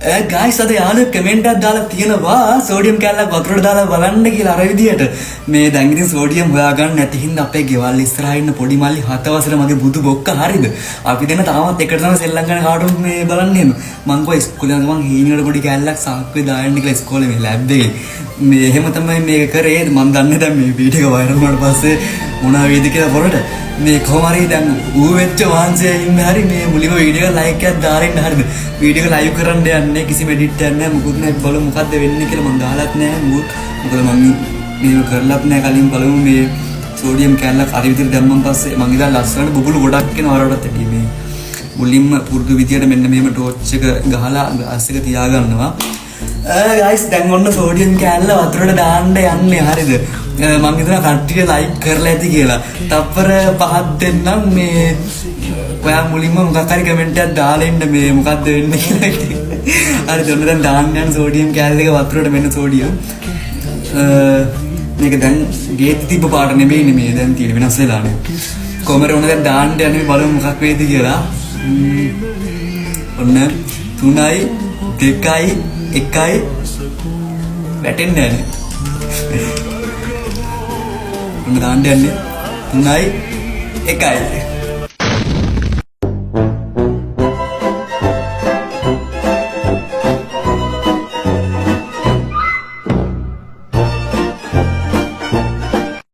Guys අද යාළුවෙක් comment එකක් දාලා තියෙනවා සෝඩියම් කැල්ලක් වතුරට දාලා බලන්න කියලා අර විදියට මේ දැන් ඉතින් සෝඩියම් හොයාගන්න නැති හින්දා අපේ ගෙවල් ඉස්සරහා ඉන්න පොඩි මල්ලි 7 වසර මගේ බුදු බොක්ක හරිද අපි දෙන්න තාමත් එකට තමයි සෙල්ලම් කරන කාටුන් මේ බලන්න එහෙම මං කොයි ඉස්කෝලේ යන ගමන් හීනියට පොඩි කැල්ලක් සාක්කුවේ දාන්න කියලා ඉස්කෝලේ මේ ලැබ් එකේ මේ එහෙම තමයි මේක කරේ මං දන්නේ දැන් මේ වීඩියෝ එක වයිරල් වුණාට පස්සේ මොනවා වේද කියලා පොරට මේ කොහොම හරි දැන් ඌ වෙච්ච වහන්සේ ඉන්න හරි මේ මුලින්ම වීඩියෝ එක ලයික් එකක් දාලා ඉන්න හරිද වීඩියෝ එක ලයිව් කරන්න යන්නේ කිසිම එඩිට් එකක් නැහැ මුකුත් නැහැ බලමු මොකද්ද වෙන්නේ කියලා මං දාලත් නැහැ මොකද මං මේක කරලත් නැහැ කලින් බලමු මේ සෝඩියම් කැල්ලක් හරි විදිහට දැම්මන් පස්සේ මං ඉතින් ලස්සනට බුබුලු ගොඩක් එනවා වරවටත් ඇටි මේ මුලින්ම පුරුදු විදියට මෙන්න මෙහෙම ටෝච් එක ගහලා ගස් එක තියාගන්නවා ගයිස් දැන් ඔන්න සෝඩියම් කැල්ල වතුරට දාන්න යන්නේ හරිද මම හිතනවා කට්ටිය ලයික් කරලා ඇති කියලා. තප්පර 5ක් දෙන්නම් මේ ඔයා මුලින්ම මොකක් හරි කමෙන්ට් එකක් දාලා ඉන්න මේ මොකද්ද වෙන්නේ කියලා. හරි ඔන්න දැන් දාන්න යන සෝඩියම් කැල්ල එක වතුරට මෙන්න සෝඩියම්. මේක දැන් ගේට් තිබ්බ පාට නෙමෙයිනේ මේ දැන් තියෙන වෙනස් වෙලානේ. කොහමද ඔන්න දැන් දාන්න යන්නේ බලමු මොකක් වේද කියලා. ඔන්න 3යි 2යි 1යි වැටෙන්නේ නැහැ. දාන්න යන්නේ 3යි 1යි